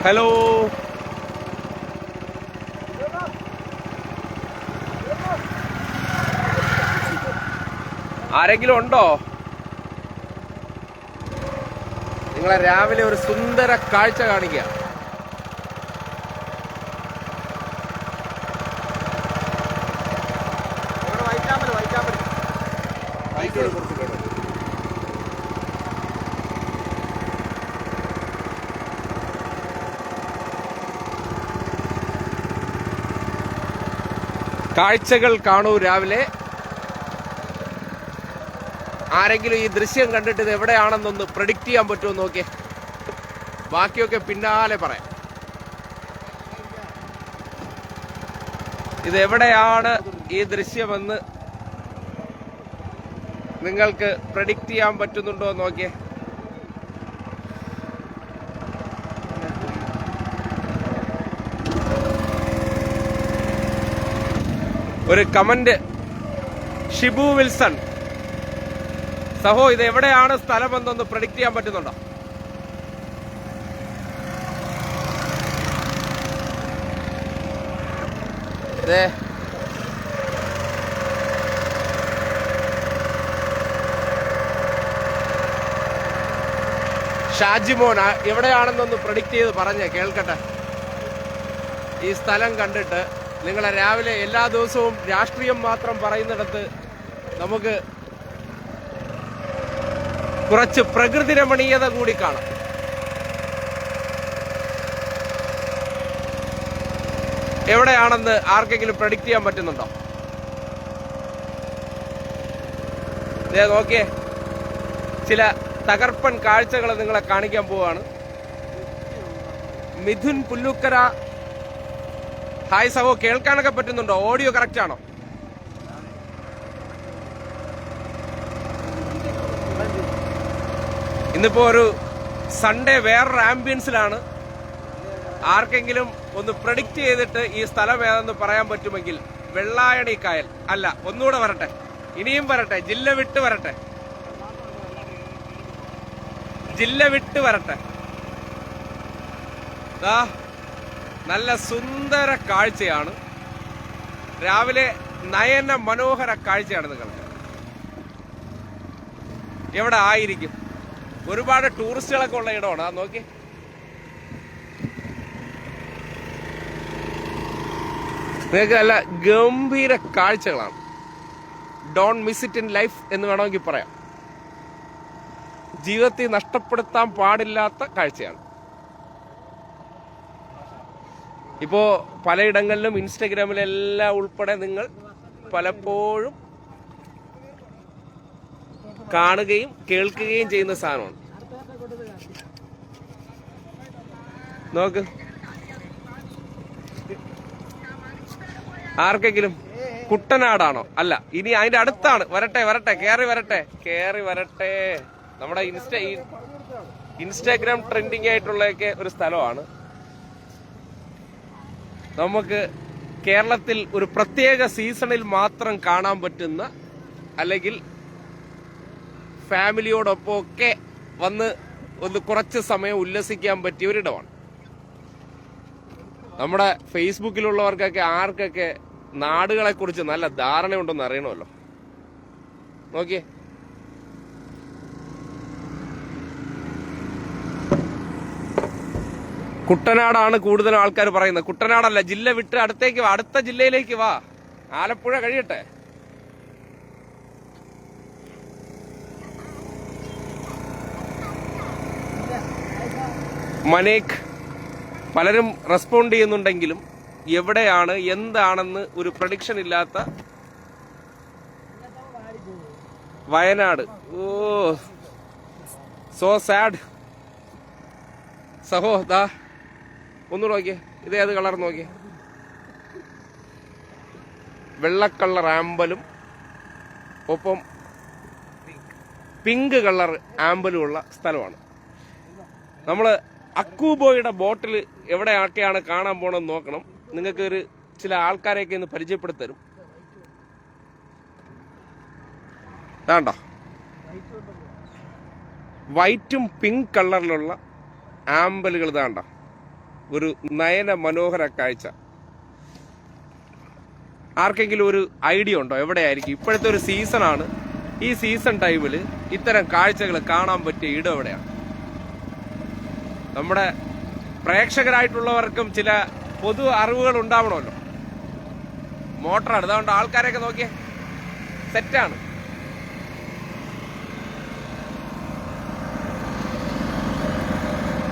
Hello, ആരെങ്കിലും ഉണ്ടോ? നിങ്ങളെ രാവിലെ ഒരു സുന്ദര കാഴ്ച കാണിക്കുക. കാഴ്ചകൾ കാണൂ രാവിലെ. ആരെങ്കിലും ഈ ദൃശ്യം കണ്ടിട്ട് ഇത് എവിടെയാണെന്നൊന്ന് പ്രെഡിക്റ്റ് ചെയ്യാൻ പറ്റുമോ നോക്കിയേ. ബാക്കിയൊക്കെ പിന്നാലെ പറയാം. ഇത് എവിടെയാണ് ഈ ദൃശ്യമെന്ന് നിങ്ങൾക്ക് പ്രെഡിക്റ്റ് ചെയ്യാൻ പറ്റുന്നുണ്ടോ നോക്കിയേ. ഒരു കമന്റ്, ഷിബു വിൽസൺ, സഹോ ഇത് എവിടെയാണ് സ്ഥലമെന്നൊന്ന് പ്രെഡിക്റ്റ് ചെയ്യാൻ പറ്റുന്നുണ്ടോ? ഷാജിമോൻ എവിടെയാണെന്നൊന്ന് പ്രെഡിക്റ്റ് ചെയ്ത് പറഞ്ഞേ, കേൾക്കട്ടെ. ഈ സ്ഥലം കണ്ടിട്ട് നിങ്ങളെ രാവിലെ എല്ലാ ദിവസവും രാഷ്ട്രീയം മാത്രം പറയുന്നിടത്ത് നമുക്ക് കുറച്ച് പ്രകൃതി രമണീയത കൂടി കാണാം. എവിടെയാണെന്ന് ആർക്കെങ്കിലും പ്രെഡിക്റ്റ് ചെയ്യാൻ പറ്റുന്നുണ്ടോ? നോക്കിയേ, ചില തകർപ്പൻ കാഴ്ചകൾ നിങ്ങളെ കാണിക്കാൻ പോവാണ്. മിഥുൻ പുല്ലുക്കര, ഹായ് സഹോ, കേൾക്കാനൊക്കെ പറ്റുന്നുണ്ടോ? ഓഡിയോ കറക്റ്റ് ആണോ? ഇന്നിപ്പോ ഒരു സൺഡേ വേറൊരു ആംബിയൻസിലാണ്. ആർക്കെങ്കിലും ഒന്ന് പ്രെഡിക്റ്റ് ചെയ്തിട്ട് ഈ സ്ഥലം ഏതെന്ന് പറയാൻ പറ്റുമെങ്കിൽ. വെള്ളായണി കായൽ അല്ല, ഒന്നുകൂടെ വരട്ടെ, ഇനിയും വരട്ടെ, ജില്ല വിട്ട് വരട്ടെ, ജില്ല വിട്ട് വരട്ടെ. നല്ല സുന്ദര കാഴ്ചയാണ് രാവിലെ, നയന മനോഹര കാഴ്ചയാണ്. നിങ്ങൾ എവിടെ ആയിരിക്കും? ഒരുപാട് ടൂറിസ്റ്റുകളൊക്കെ ഉള്ള ഇടമാണ്. ആ നോക്കി, നിങ്ങൾക്ക് നല്ല ഗംഭീര കാഴ്ചകളാണ്. Don't miss it in life എന്ന് വേണമെങ്കിൽ പറയാം. ജീവിതത്തിൽ നഷ്ടപ്പെടുത്താൻ പാടില്ലാത്ത കാഴ്ചയാണ്. ഇപ്പോ പലയിടങ്ങളിലും ഇൻസ്റ്റഗ്രാമിലെല്ലാം ഉൾപ്പെടെ നിങ്ങൾ പലപ്പോഴും കാണുകയും കേൾക്കുകയും ചെയ്യുന്ന സാധനമാണ്. നോക്ക്, ആർക്കെങ്കിലും കുട്ടനാടാണോ? അല്ല, ഇനി അതിന്റെ അടുത്താണ്. വരട്ടെ വരട്ടെ, കേറി വരട്ടെ, കേറി വരട്ടെ. നമ്മുടെ ഇൻസ്റ്റാഗ്രാം ട്രെൻഡിങ് ആയിട്ടുള്ളതൊക്കെ ഒരു സ്ഥലമാണ്. നമുക്ക് കേരളത്തിൽ ഒരു പ്രത്യേക സീസണിൽ മാത്രം കാണാൻ പറ്റുന്ന, അല്ലെങ്കിൽ ഫാമിലിയോടൊപ്പം ഒക്കെ വന്ന് ഒന്ന് കുറച്ച് സമയം ഉല്ലസിക്കാൻ പറ്റിയ ഒരിടമാണ്. നമ്മുടെ ഫേസ്ബുക്കിലുള്ളവർക്കൊക്കെ ആർക്കൊക്കെ നാടുകളെ കുറിച്ച് നല്ല ധാരണയുണ്ടെന്ന് അറിയണമല്ലോ. നോക്കിയേ, കുട്ടനാടാണ് കൂടുതലും ആൾക്കാർ പറയുന്നത്. കുട്ടനാടല്ല, ജില്ല വിട്ട് അടുത്തേക്ക് വാ, അടുത്ത ജില്ലയിലേക്ക് വാ. ആലപ്പുഴ കഴിയട്ടെ. മനേക്, പലരും റെസ്പോണ്ട് ചെയ്യുന്നുണ്ടെങ്കിലും എവിടെയാണ് എന്താണെന്ന് ഒരു പ്രഡിക്ഷൻ ഇല്ലാത്ത വയനാട്. ഓ, സോ സാഡ് സഹോ. ദാ ഒന്ന് നോക്കിയേ, ഇത് ഏത് കളർ നോക്കിയേ. വെള്ളക്കളർ ആമ്പലും ഒപ്പം പിങ്ക് കളർ ആമ്പലും ഉള്ള സ്ഥലമാണ്. നമ്മൾ അക്കൂബോയുടെ ബോട്ടിൽ എവിടെയൊക്കെയാണ് കാണാൻ പോകണമെന്ന് നോക്കണം. നിങ്ങൾക്ക് ഒരു ചില ആൾക്കാരെയൊക്കെ ഒന്ന് പരിചയപ്പെടുത്തരും. വേണ്ട, വൈറ്റും പിങ്ക് കളറിലുള്ള ആമ്പലുകൾ. ഇതാണ്ട, ഒരു നയന മനോഹര കാഴ്ച. ആർക്കെങ്കിലും ഒരു ഐഡിയ ഉണ്ടോ എവിടെയായിരിക്കും? ഇപ്പോഴത്തെ ഒരു സീസണാണ്. ഈ സീസൺ ടൈമിൽ ഇത്തരം കാഴ്ചകൾ കാണാൻ പറ്റിയ ഇടം എവിടെയാണ്? നമ്മുടെ പ്രേക്ഷകരായിട്ടുള്ളവർക്കും ചില പൊതു അറിവുകൾ ഉണ്ടാവണമല്ലോ. മോട്ടറാണ്, അതുകൊണ്ട് ആൾക്കാരെയൊക്കെ നോക്കിയേ, സെറ്റാണ്.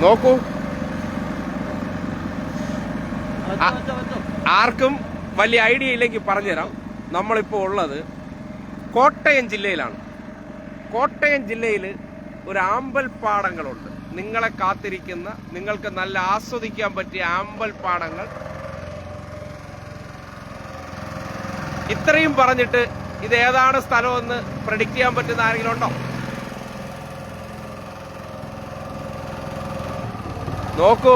നോക്കൂ, ആർക്കും വലിയ ഐഡിയ ഇല്ലെങ്കിൽ പറഞ്ഞുതരാം. നമ്മളിപ്പോൾ ഉള്ളത് കോട്ടയം ജില്ലയിലാണ്. കോട്ടയം ജില്ലയിൽ ഒരു ആമ്പൽപ്പാടങ്ങളുണ്ട്. നിങ്ങളെ കാത്തിരിക്കുന്ന, നിങ്ങൾക്ക് നല്ല ആസ്വദിക്കാൻ പറ്റിയ ആമ്പൽപ്പാടങ്ങൾ. ഇത്രയും പറഞ്ഞിട്ട് ഇത് ഏതാണ് സ്ഥലമെന്ന് പ്രഡിക്റ്റ് ചെയ്യാൻ പറ്റുന്ന ആരെങ്കിലും ഉണ്ടോ? നോക്കൂ.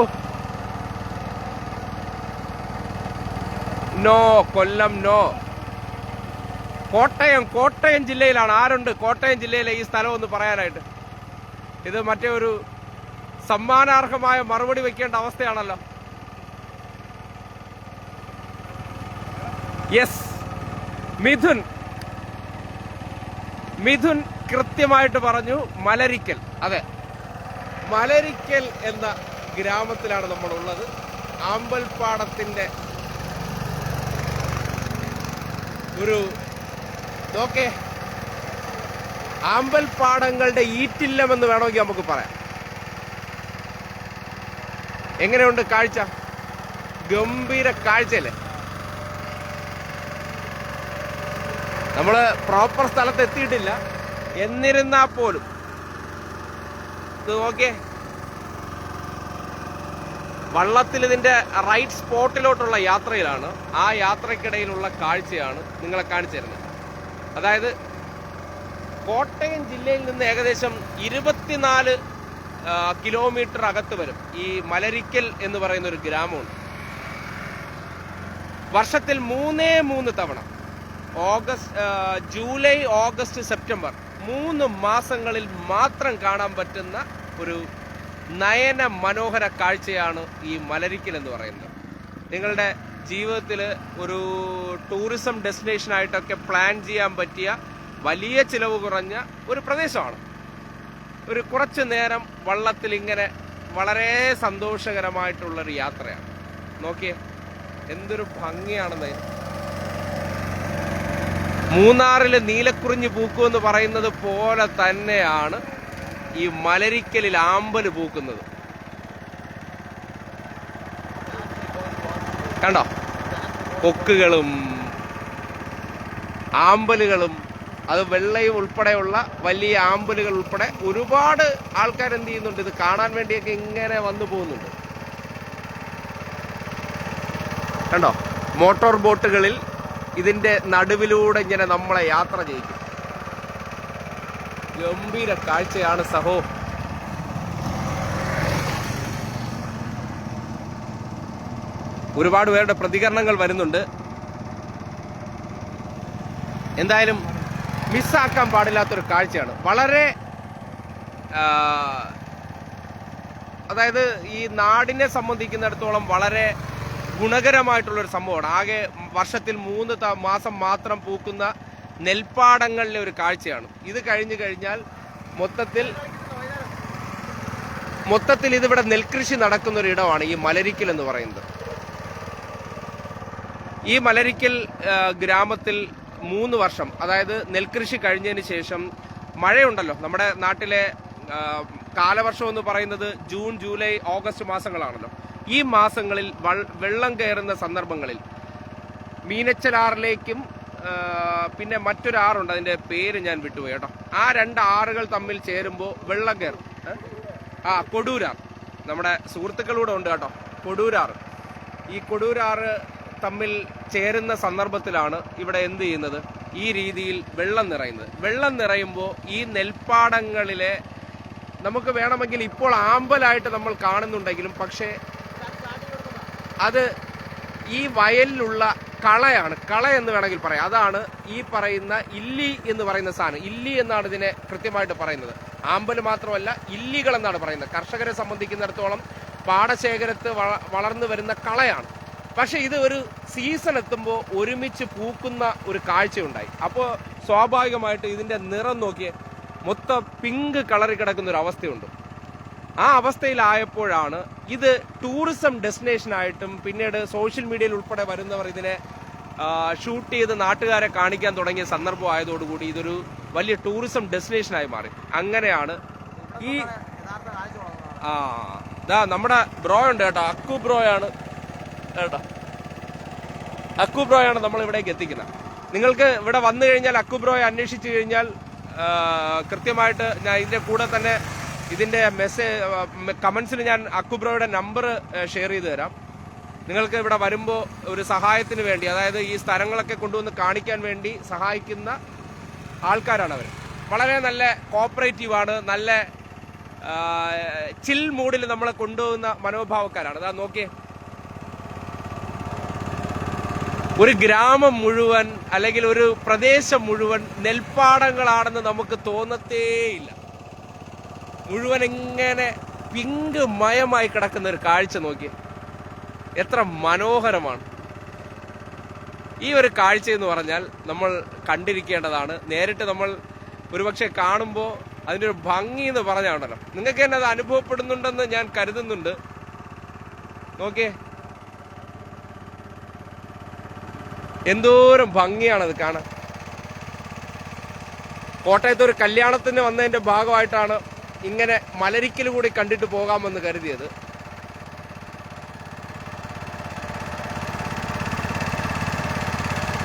നോ, കൊല്ലം നോ. കോട്ടയം ജില്ലയിലാണ്. ആരുണ്ട് കോട്ടയം ജില്ലയിലെ ഈ സ്ഥലം ഒന്ന് പറയാനായിട്ട്? ഇത് മറ്റേ ഒരു സമ്മാനാർഹമായ മറുപടി വെക്കേണ്ട അവസ്ഥയാണല്ലോ. യെസ്, മിഥുൻ കൃത്യമായിട്ട് പറഞ്ഞു. മലരിക്കൽ. അതെ, മലരിക്കൽ എന്ന ഗ്രാമത്തിലാണ് നമ്മളുള്ളത്. ആമ്പൽപ്പാടത്തിന്റെ ഒരു നോക്കേ, ആമ്പൽപ്പാടങ്ങളുടെ ഈറ്റില്ലമെന്ന് വേണമെങ്കിൽ നമുക്ക് പറയാം. എങ്ങനെയുണ്ട് കാഴ്ച? ഗംഭീര കാഴ്ചയല്ലേ? നമ്മള് പ്രോപ്പർ സ്ഥലത്ത് എത്തിയിട്ടില്ല, എന്നിരുന്നാ പോലും ഇത് നോക്കിയേ. വള്ളത്തിൽ ഇതിന്റെ റൈറ്റ് സ്പോട്ടിലോട്ടുള്ള യാത്രയിലാണ്. ആ യാത്രക്കിടയിലുള്ള കാഴ്ചയാണ് നിങ്ങളെ കാണിച്ചു തരുന്നത്. അതായത് കോട്ടയം ജില്ലയിൽ നിന്ന് ഏകദേശം 24 കിലോമീറ്റർ അകത്ത് വരും ഈ മലരിക്കൽ എന്ന് പറയുന്ന ഒരു ഗ്രാമമുണ്ട്. വർഷത്തിൽ 3 തവണ ജൂലൈ, ഓഗസ്റ്റ്, സെപ്റ്റംബർ 3 മാസങ്ങളിൽ മാത്രം കാണാൻ പറ്റുന്ന ഒരു നയന മനോഹര കാഴ്ചയാണ് ഈ മലരിക്കൽ എന്ന് പറയുന്നത്. നിങ്ങളുടെ ജീവിതത്തിൽ ഒരു ടൂറിസം ഡെസ്റ്റിനേഷൻ ആയിട്ടൊക്കെ പ്ലാൻ ചെയ്യാൻ പറ്റിയ വലിയ ചിലവ് കുറഞ്ഞ ഒരു പ്രദേശമാണ്. ഒരു കുറച്ചു നേരം വള്ളത്തിൽ ഇങ്ങനെ വളരെ സന്തോഷകരമായിട്ടുള്ളൊരു യാത്രയാണ്. നോക്കിയേ, എന്തൊരു ഭംഗിയാണെന്ന്. മൂന്നാറില് നീലക്കുറിഞ്ഞ് പൂക്കുമെന്ന് പറയുന്നത് പോലെ തന്നെയാണ് ഈ മലരിക്കലിൽ ആമ്പല് പൂക്കുന്നത്. കണ്ടോ? കൊക്കുകളും ആമ്പലുകളും, അത് വെള്ളയും ഉൾപ്പെടെയുള്ള വലിയ ആമ്പലുകൾ ഉൾപ്പെടെ ഒരുപാട് ആൾക്കാർ എന്ത് ചെയ്യുന്നുണ്ട്, ഇത് കാണാൻ വേണ്ടിയൊക്കെ ഇങ്ങനെ വന്നു പോകുന്നുണ്ട്. കണ്ടോ? മോട്ടോർ ബോട്ടുകളിൽ ഇതിന്റെ നടുവിലൂടെ ഇങ്ങനെ നമ്മളെ യാത്ര ചെയ്യിക്കും. ഗംഭീര കാഴ്ചയാണ് സഹോ. ഒരുപാട് പേരുടെ പ്രതികരണങ്ങൾ വരുന്നുണ്ട്. എന്തായാലും മിസ്സാക്കാൻ പാടില്ലാത്തൊരു കാഴ്ചയാണ്. വളരെ അതായത് ഈ നാടിനെ സംബന്ധിക്കുന്നിടത്തോളം വളരെ ഗുണകരമായിട്ടുള്ളൊരു സംഭവമാണ്. ആകെ വർഷത്തിൽ 3 മാസം മാത്രം പൂക്കുന്ന നെൽപ്പാടങ്ങളിലെ ഒരു കാഴ്ചയാണ്. ഇത് കഴിഞ്ഞു കഴിഞ്ഞാൽ മൊത്തത്തിൽ ഇതിവിടെ നെൽകൃഷി നടക്കുന്ന ഒരു ഇടമാണ് ഈ മലരിക്കൽ എന്ന് പറയുന്നത്. ഈ മലരിക്കൽ ഗ്രാമത്തിൽ 3 വർഷം, അതായത് നെൽകൃഷി കഴിഞ്ഞതിന് ശേഷം മഴയുണ്ടല്ലോ. നമ്മുടെ നാട്ടിലെ കാലവർഷം എന്ന് പറയുന്നത് ജൂൺ, ജൂലൈ, ഓഗസ്റ്റ് മാസങ്ങളാണല്ലോ. ഈ മാസങ്ങളിൽ വെള്ളം കയറുന്ന സന്ദർഭങ്ങളിൽ മീനച്ചലാറിലേക്കും പിന്നെ മറ്റൊരു ആറുണ്ട്, അതിന്റെ പേര് ഞാൻ വിട്ടുപോയി കേട്ടോ. ആ 2 ആറുകൾ തമ്മിൽ ചേരുമ്പോൾ വെള്ളം കയറും. കൊടൂരാർ, നമ്മുടെ സുഹൃത്തുക്കളൂടെ ഉണ്ട് കേട്ടോ. കൊടൂരാറ്, ഈ കൊടൂരാറ് തമ്മിൽ ചേരുന്ന സന്ദർഭത്തിലാണ് ഇവിടെ എന്ത് ചെയ്യുന്നത്, ഈ രീതിയിൽ വെള്ളം നിറയുന്നത്. വെള്ളം നിറയുമ്പോൾ ഈ നെൽപ്പാടങ്ങളിലെ നമുക്ക് വേണമെങ്കിൽ ഇപ്പോൾ ആമ്പലായിട്ട് നമ്മൾ കാണുന്നുണ്ടെങ്കിലും, പക്ഷേ അത് ഈ വയലിലുള്ള കളയാണ്. കള എന്ന് വേണമെങ്കിൽ പറയാം. അതാണ് ഈ പറയുന്ന ഇല്ലി എന്ന് പറയുന്ന സാധനം. ഇല്ലി എന്നാണ് ഇതിനെ കൃത്യമായിട്ട് പറയുന്നത്. ആമ്പല് മാത്രമല്ല, ഇല്ലികൾ എന്നാണ് പറയുന്നത്. കർഷകരെ സംബന്ധിക്കുന്നിടത്തോളം പാടശേഖരത്ത് വളർന്നു വരുന്ന കളയാണ്. പക്ഷെ ഇത് ഒരു സീസൺ എത്തുമ്പോൾ ഒരുമിച്ച് പൂക്കുന്ന ഒരു കാഴ്ചയുണ്ടായി. അപ്പോൾ സ്വാഭാവികമായിട്ട് ഇതിന്റെ നിറം നോക്കിയേ, മൊത്തം പിങ്ക് കളറിൽ കിടക്കുന്ന ഒരു അവസ്ഥയുണ്ട്. ആ അവസ്ഥയിലായപ്പോഴാണ് ഇത് ടൂറിസം ഡെസ്റ്റിനേഷനായിട്ടും പിന്നീട് സോഷ്യൽ മീഡിയയിൽ ഉൾപ്പെടെ വരുന്നവർ ഇതിനെ ഷൂട്ട് ചെയ്ത് നാട്ടുകാരെ കാണിക്കാൻ തുടങ്ങിയ സന്ദർഭമായതോടുകൂടി ഇതൊരു വലിയ ടൂറിസം ഡെസ്റ്റിനേഷനായി മാറി. അങ്ങനെയാണ് ഈ നമ്മുടെ ബ്രോ ഉണ്ട് കേട്ടോ, അക്കു ബ്രോയാണ് കേട്ടോ, അക്കു ബ്രോയാണ് നമ്മൾ ഇവിടേക്ക് എത്തിക്കുന്നത്. നിങ്ങൾക്ക് ഇവിടെ വന്നു കഴിഞ്ഞാൽ അക്കു ബ്രോയെ അന്വേഷിച്ചു കഴിഞ്ഞാൽ കൃത്യമായിട്ട് ഞാൻ ഇതിന്റെ കൂടെ തന്നെ ഇതിന്റെ കമന്റ്സിൽ ഞാൻ അക്കു ബ്രോയുടെ നമ്പർ ഷെയർ ചെയ്ത് തരാം. നിങ്ങൾക്ക് ഇവിടെ വരുമ്പോൾ ഒരു സഹായത്തിന് വേണ്ടി, അതായത് ഈ സ്ഥലങ്ങളൊക്കെ കൊണ്ടുവന്ന് കാണിക്കാൻ വേണ്ടി സഹായിക്കുന്ന ആൾക്കാരാണ് അവർ. വളരെ നല്ല കോപ്പറേറ്റീവാണ്, നല്ല ചിൽ മൂഡിൽ നമ്മളെ കൊണ്ടുപോകുന്ന മനോഭാവക്കാരാണ്. അതാ നോക്കിയേ, ഒരു ഗ്രാമം മുഴുവൻ അല്ലെങ്കിൽ ഒരു പ്രദേശം മുഴുവൻ നെൽപ്പാടങ്ങളാണെന്ന് നമുക്ക് തോന്നത്തേയില്ല. മുഴുവൻ ഇങ്ങനെ പിങ്ക് മയമായി കിടക്കുന്ന ഒരു കാഴ്ച നോക്കി, എത്ര മനോഹരമാണ്. ഈ ഒരു കാഴ്ച എന്ന് പറഞ്ഞാൽ നമ്മൾ കണ്ടിരിക്കേണ്ടതാണ്. നേരിട്ട് നമ്മൾ ഒരുപക്ഷെ കാണുമ്പോൾ അതിൻ്റെ ഒരു ഭംഗി എന്ന് പറഞ്ഞാണല്ലോ, നിങ്ങൾക്ക് തന്നെ അത് അനുഭവപ്പെടുന്നുണ്ടെന്ന് ഞാൻ കരുതുന്നുണ്ട്. നോക്കിയേ, എന്തോരം ഭംഗിയാണത് കാണാൻ. കോട്ടയത്ത് ഒരു കല്യാണത്തിന് വന്നതിന്റെ ഭാഗമായിട്ടാണ് ഇങ്ങനെ മലരിക്കൽ കൂടി കണ്ടിട്ട് പോകാമെന്ന് കരുതിയത്.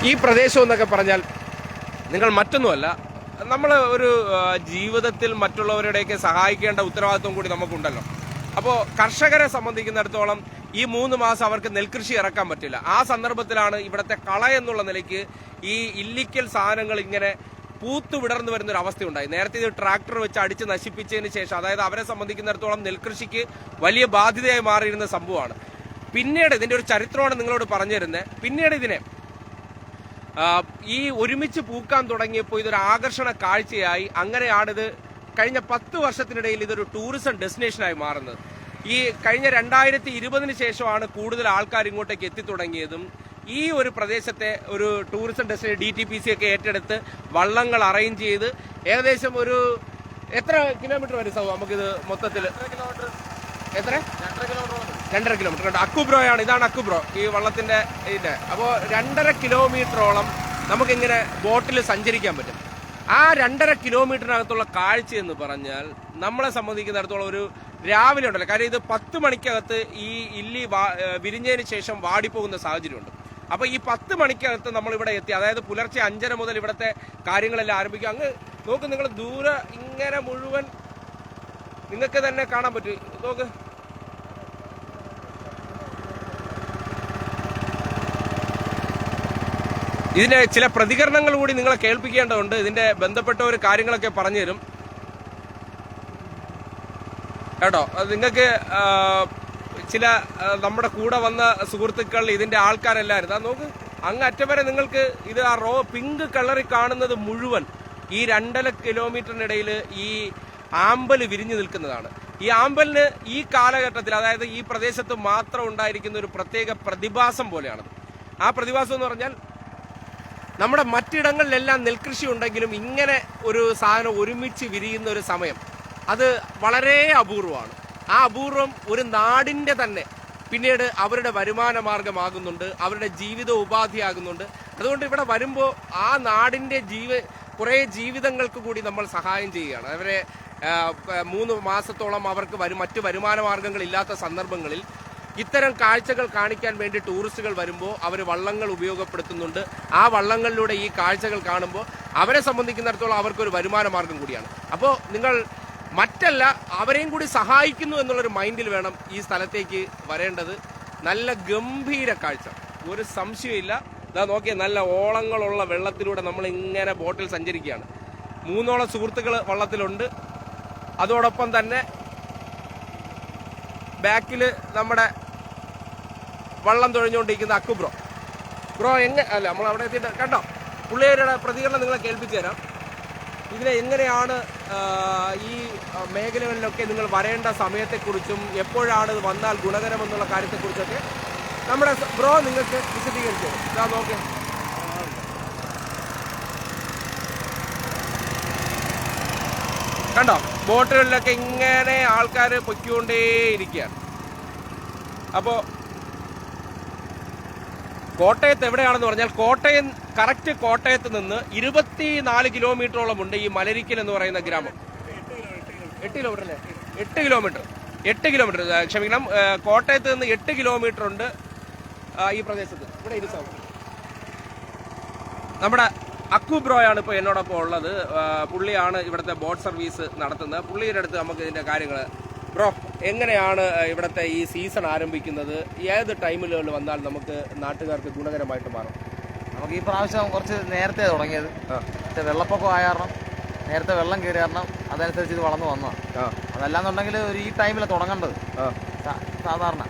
ഈ പ്രദേശം എന്നൊക്കെ പറഞ്ഞാൽ നിങ്ങൾ മറ്റൊന്നുമല്ല, നമ്മൾ ഒരു ജീവിതത്തിൽ മറ്റുള്ളവരുടെയൊക്കെ സഹായിക്കേണ്ട ഉത്തരവാദിത്വം കൂടി നമുക്കുണ്ടല്ലോ. അപ്പോൾ കർഷകരെ സംബന്ധിക്കുന്നിടത്തോളം ഈ 3 മാസം അവർക്ക് നെൽകൃഷി ഇറക്കാൻ പറ്റില്ല. ആ സന്ദർഭത്തിലാണ് ഇവിടുത്തെ കള എന്നുള്ള നിലയ്ക്ക് ഈ ഇല്ലിക്കൽ സാധനങ്ങൾ ഇങ്ങനെ പൂത്തു വിടർന്നു വരുന്ന ഒരു അവസ്ഥയുണ്ടായി. നേരത്തെ ഇത് ട്രാക്ടർ വെച്ച് അടിച്ച് നശിപ്പിച്ചതിന് ശേഷം, അതായത് അവരെ സംബന്ധിക്കുന്നിടത്തോളം നെൽകൃഷിക്ക് വലിയ ബാധ്യതയായി മാറിയിരുന്ന സംഭവമാണ്. പിന്നീട് ഇതിന്റെ ഒരു ചരിത്രമാണ് നിങ്ങളോട് പറഞ്ഞു തരുന്നത്. പിന്നീട് ഇതിനെ ഈ ഒരുമിച്ച് പൂക്കാൻ തുടങ്ങിയപ്പോൾ ഇതൊരു ആകർഷണ കാഴ്ചയായി. അങ്ങനെയാണിത് കഴിഞ്ഞ 10 വർഷത്തിനിടയിൽ ഇതൊരു ടൂറിസം ഡെസ്റ്റിനേഷനായി മാറുന്നത്. ഈ കഴിഞ്ഞ 2020 ശേഷമാണ് കൂടുതൽ ആൾക്കാർ ഇങ്ങോട്ടേക്ക് എത്തിത്തുടങ്ങിയതും. ഈ ഒരു പ്രദേശത്തെ ഒരു ടൂറിസം ഡെസ്റ്റിനേഷൻ DTPC ഒക്കെ ഏറ്റെടുത്ത് വള്ളങ്ങൾ അറേഞ്ച് ചെയ്ത് ഏകദേശം ഒരു എത്ര കിലോമീറ്റർ വരും സൗ നമുക്കിത് മൊത്തത്തിൽ? എത്ര? 2.5 കിലോമീറ്റർ. അക്കുബ്രോയാണ്, ഇതാണ് അക്കുബ്രോ, ഈ വള്ളത്തിന്റെ ഇതിന്റെ. അപ്പോൾ 2.5 കിലോമീറ്ററോളം നമുക്കിങ്ങനെ ബോട്ടിൽ സഞ്ചരിക്കാൻ പറ്റും. ആ 2.5 കിലോമീറ്ററിനകത്തുള്ള കാഴ്ച എന്ന് പറഞ്ഞാൽ നമ്മളെ സംബന്ധിക്കുന്നിടത്തോളം ഒരു രാവിലെ ഉണ്ടല്ലോ, കാര്യം ഇത് 10 മണിക്കകത്ത് ഈ ഇല്ലി വിരിഞ്ഞതിന് ശേഷം വാടിപ്പോകുന്ന സാഹചര്യമുണ്ട്. അപ്പൊ ഈ 10 മണിക്കകത്ത് നമ്മൾ ഇവിടെ എത്തി, അതായത് പുലർച്ചെ 5:30 മുതൽ ഇവിടുത്തെ കാര്യങ്ങളെല്ലാം ആരംഭിക്കും. അങ്ങ് നോക്ക്, നിങ്ങൾ ദൂരെ ഇങ്ങനെ മുഴുവൻ നിങ്ങൾക്ക് തന്നെ കാണാൻ പറ്റും. നോക്ക്, ഇതിന്റെ ചില പ്രതികരണങ്ങൾ കൂടി നിങ്ങളെ കേൾപ്പിക്കേണ്ടതുണ്ട്. ഇതിന്റെ ബന്ധപ്പെട്ട ഒരു കാര്യങ്ങളൊക്കെ പറഞ്ഞു തരും കേട്ടോ. നിങ്ങൾക്ക് ചില നമ്മുടെ കൂടെ വന്ന സുഹൃത്തുക്കൾ ഇതിന്റെ ആൾക്കാരെല്ലായിരുന്നു. അത് നോക്ക്, അങ്ങ് അറ്റം വരെ നിങ്ങൾക്ക് ഇത് ആ പിങ്ക് കളറിൽ കാണുന്നത് മുഴുവൻ ഈ 2.5 കിലോമീറ്ററിനിടയിൽ ഈ ആമ്പല് വിരിഞ്ഞു നിൽക്കുന്നതാണ്. ഈ ആമ്പലിന് ഈ കാലഘട്ടത്തിൽ, അതായത് ഈ പ്രദേശത്ത് മാത്രം ഉണ്ടായിരിക്കുന്ന ഒരു പ്രത്യേക പ്രതിഭാസം പോലെയാണത്. ആ പ്രതിഭാസം എന്ന് പറഞ്ഞാൽ നമ്മുടെ മറ്റിടങ്ങളിലെല്ലാം നെൽകൃഷി ഉണ്ടെങ്കിലും ഇങ്ങനെ ഒരു സാധനം ഒരുമിച്ച് വിരിയുന്ന ഒരു സമയം അത് വളരെ അപൂർവമാണ്. ആ അപൂർവം ഒരു നാടിന്റെ തന്നെ പിന്നീട് അവരുടെ വരുമാന മാർഗമാകുന്നുണ്ട്, അവരുടെ ജീവിത ഉപാധിയാകുന്നുണ്ട്. അതുകൊണ്ട് ഇവിടെ വരുമ്പോൾ ആ നാടിന്റെ കുറേ ജീവിതങ്ങൾക്ക് കൂടി നമ്മൾ സഹായം ചെയ്യുകയാണ്. അവരെ 3 മാസത്തോളം അവർക്ക് മറ്റു വരുമാന മാർഗങ്ങൾ ഇല്ലാത്ത സന്ദർഭങ്ങളിൽ ഇത്തരം കാഴ്ചകൾ കാണിക്കാൻ വേണ്ടി ടൂറിസ്റ്റുകൾ വരുമ്പോൾ അവർ വള്ളങ്ങൾ ഉപയോഗപ്പെടുത്തുന്നുണ്ട്. ആ വള്ളങ്ങളിലൂടെ ഈ കാഴ്ചകൾ കാണുമ്പോൾ അവരെ സംബന്ധിക്കുന്നിടത്തോളം അവർക്കൊരു വരുമാന മാർഗം കൂടിയാണ്. അപ്പോൾ നിങ്ങൾ മറ്റല്ല, അവരെയും കൂടി സഹായിക്കുന്നു എന്നുള്ളൊരു മൈൻഡിൽ വേണം ഈ സ്ഥലത്തേക്ക് വരേണ്ടത്. നല്ല ഗംഭീര കാഴ്ച, ഒരു സംശയമില്ല. ഇതാ നോക്കിയാൽ നല്ല ഓളങ്ങളുള്ള വെള്ളത്തിലൂടെ നമ്മൾ ഇങ്ങനെ ബോട്ടിൽ സഞ്ചരിക്കുകയാണ്. 3ഓളം സുഹൃത്തുക്കൾ വള്ളത്തിലുണ്ട്. അതോടൊപ്പം തന്നെ ബാക്കിൽ നമ്മുടെ വള്ളം തുഴഞ്ഞുകൊണ്ടിരിക്കുന്ന അക്കുബ്രോ അല്ല, നമ്മൾ അവിടെ എത്തിയിട്ട് കണ്ടോ, പുള്ളിയുടെ പ്രതികരണം നിങ്ങളെ കേൾപ്പിച്ചു തരാം. ഇതിനെ എങ്ങനെയാണ് ഈ മേഖലകളിലൊക്കെ നിങ്ങൾ വരേണ്ട സമയത്തെക്കുറിച്ചും എപ്പോഴാണ് ഇത് വന്നാൽ ഗുണകരമെന്നുള്ള കാര്യത്തെക്കുറിച്ചൊക്കെ നമ്മുടെ ബ്രോ നിങ്ങൾക്ക് വിശദീകരിച്ചു ഇതാ നോക്ക്. കണ്ടോ, ബോട്ടുകളിലൊക്കെ ഇങ്ങനെ ആൾക്കാർ പൊയ്ക്കൊണ്ടേയിരിക്കുകയാണ്. അപ്പോൾ കോട്ടയത്ത് എവിടെയാണെന്ന് പറഞ്ഞാൽ കറക്റ്റ് കോട്ടയത്ത് നിന്ന് 24 കിലോമീറ്ററോളം ഉണ്ട് ഈ മലരിക്കൽ എന്ന് പറയുന്ന ഗ്രാമം. 8 കിലോമീറ്റർ അല്ലേ? 8 കിലോമീറ്റർ ക്ഷമിക്കണം, കോട്ടയത്ത് നിന്ന് 8 കിലോമീറ്റർ ഉണ്ട് ഈ പ്രദേശത്ത്. ഇവിടെ ഇരുസാവും നമ്മുടെ അക്കു ബ്രോയാണ് ഇപ്പോൾ എന്നോടൊപ്പം ഉള്ളത്. പുള്ളിയാണ് ഇവിടുത്തെ ബോട്ട് സർവീസ് നടത്തുന്നത്. പുള്ളിയുടെ അടുത്ത് നമുക്ക് ഇതിന്റെ കാര്യങ്ങൾ. ബ്രോ, എങ്ങനെയാണ് ഇവിടുത്തെ ഈ സീസൺ ആരംഭിക്കുന്നത്? ഏത് ടൈമിൽ വന്നാൽ നമുക്ക് നാട്ടുകാർക്ക് ഗുണകരമായിട്ട് മാറും? നമുക്ക് ഈ പ്രാവശ്യം കുറച്ച് നേരത്തെ തുടങ്ങിയത്. വെള്ളപ്പൊക്കം ആയ കാരണം നേരത്തെ വെള്ളം കയറി കാരണം അതനുസരിച്ച് ഇത് വളർന്നു വന്നതാണ്. അതല്ലാന്നുണ്ടെങ്കിൽ ഒരു ഈ ടൈമിൽ തുടങ്ങേണ്ടത് സാധാരണ.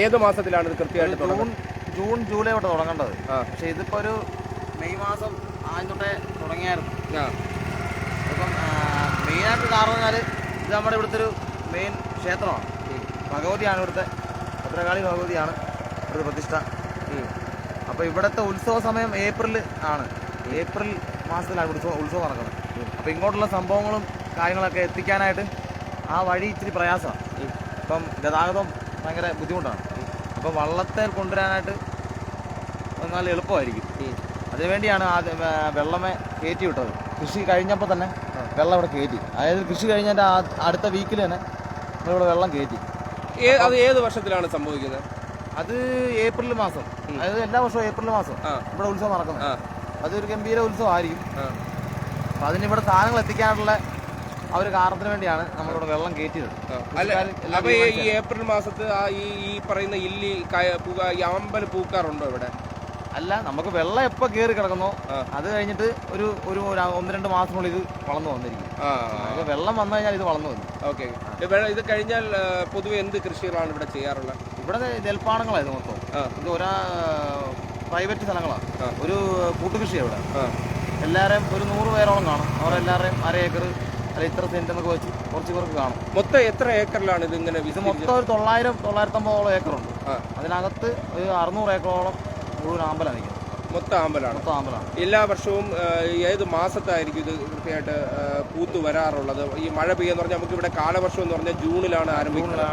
ഏത് മാസത്തിലാണ് ഇത് കൃത്യമായിട്ട്? ജൂൺ ജൂലൈ തൊട്ട് തുടങ്ങേണ്ടത്. പക്ഷെ ഇതിപ്പോ ഒരു മെയ് മാസം ആദ്യം തൊട്ടേ തുടങ്ങിയായിരുന്നു. ഇപ്പം മെയിനായിട്ട് കാരണം പറഞ്ഞാൽ ഇത് നമ്മുടെ ഇവിടുത്തെ ഒരു മെയിൻ ക്ഷേത്രമാണ്. ഭഗവതിയാണ് ഇവിടുത്തെ, ഭദ്രകാളി ഭഗവതിയാണ് ഇവിടുത്തെ പ്രതിഷ്ഠ. അപ്പോൾ ഇവിടുത്തെ ഉത്സവ സമയം ഏപ്രിൽ ആണ്. ഏപ്രിൽ മാസത്തിലാണ് ഉത്സവം നടക്കുന്നത്. അപ്പോൾ ഇങ്ങോട്ടുള്ള സംഭവങ്ങളും കാര്യങ്ങളൊക്കെ എത്തിക്കാനായിട്ട് ആ വഴി ഇച്ചിരി പ്രയാസമാണ്. ഇപ്പം ഗതാഗതം ഭയങ്കര ബുദ്ധിമുട്ടാണ്. അപ്പോൾ വള്ളത്തെ കൊണ്ടുവരാനായിട്ട് എന്നാൽ എളുപ്പമായിരിക്കും. അതിനുവേണ്ടിയാണ് വെള്ളമേ കയറ്റി വിട്ടത്. കൃഷി കഴിഞ്ഞപ്പോൾ തന്നെ വെള്ളം ഇവിടെ കയറ്റി. അതായത് കൃഷി കഴിഞ്ഞതിൻ്റെ അടുത്ത വീക്കിൽ തന്നെ നമ്മളിവിടെ വെള്ളം കയറ്റി. അത് ഏത് വർഷത്തിലാണ് സംഭവിക്കുന്നത്? അത് ഏപ്രിൽ മാസം. അതായത് എല്ലാ വർഷവും ഏപ്രിൽ മാസം ഇവിടെ ഉത്സവം നടക്കുന്നത്. അതൊരു ഗംഭീര ഉത്സവമായിരിക്കും. അപ്പം അതിനിവിടെ സാധനങ്ങൾ എത്തിക്കാനുള്ള ആ ഒരു കാരണത്തിന് വേണ്ടിയാണ് നമ്മളിവിടെ വെള്ളം കയറ്റിയത്. അപ്പൊ ഈ ഏപ്രിൽ മാസത്ത് ഈ പറയുന്ന ഇല്ലി ഈ അമ്പൽ പൂക്കാറുണ്ടോ ഇവിടെ? അല്ല, നമുക്ക് വെള്ളം എപ്പോൾ കയറി കിടക്കുന്നോ അത് കഴിഞ്ഞിട്ട് ഒരു 1-2 മാസത്തിനുള്ളിൽ ഇത് വളർന്നു വന്നിരിക്കും. വെള്ളം വന്നു കഴിഞ്ഞാൽ ഇത് വളർന്നു വന്നു. ഓക്കെ. ഇത് കഴിഞ്ഞാൽ പൊതുവെ എന്ത് കൃഷികളാണ് ഇവിടെ ചെയ്യാറുള്ളത്? ഇവിടെ നെൽപ്പാടങ്ങളായിരുന്നു മൊത്തം. ഇത് പ്രൈവറ്റ് സ്ഥലങ്ങളാണ്. ഒരു കൂട്ടുകൃഷിയാണ് ഇവിടെ. എല്ലാവരെയും ഒരു 100 പേരോളം കാണും. അവരെല്ലാവരെയും 1/2 ഏക്കർ അല്ല ഇത്ര സെന്റ് എന്നൊക്കെ വെച്ച് കുറച്ച് പേർക്ക് കാണും. മൊത്തം എത്ര ഏക്കറിലാണ് ഇത് ഇങ്ങനെ? ഇത് മൊത്തം ഒരു 900-950 ഏക്കറുണ്ട്. അതിനകത്ത് ഒരു 600 ഏക്കറോളം മുഴുവൻ ആമ്പലാണ് നിൽക്കുന്നത്. മൊത്തം ആമ്പലാണ്. എല്ലാ വർഷവും ഏത് മാസത്തായിരിക്കും ഇത് കൃത്യമായിട്ട് പൂത്ത് വരാറുള്ളത്? ഈ മഴ പെയ്യെന്ന് പറഞ്ഞാൽ നമുക്ക് ഇവിടെ കാലവർഷം എന്ന് പറഞ്ഞാൽ ജൂണിലാണ് ആരംഭിക്കുന്നത്.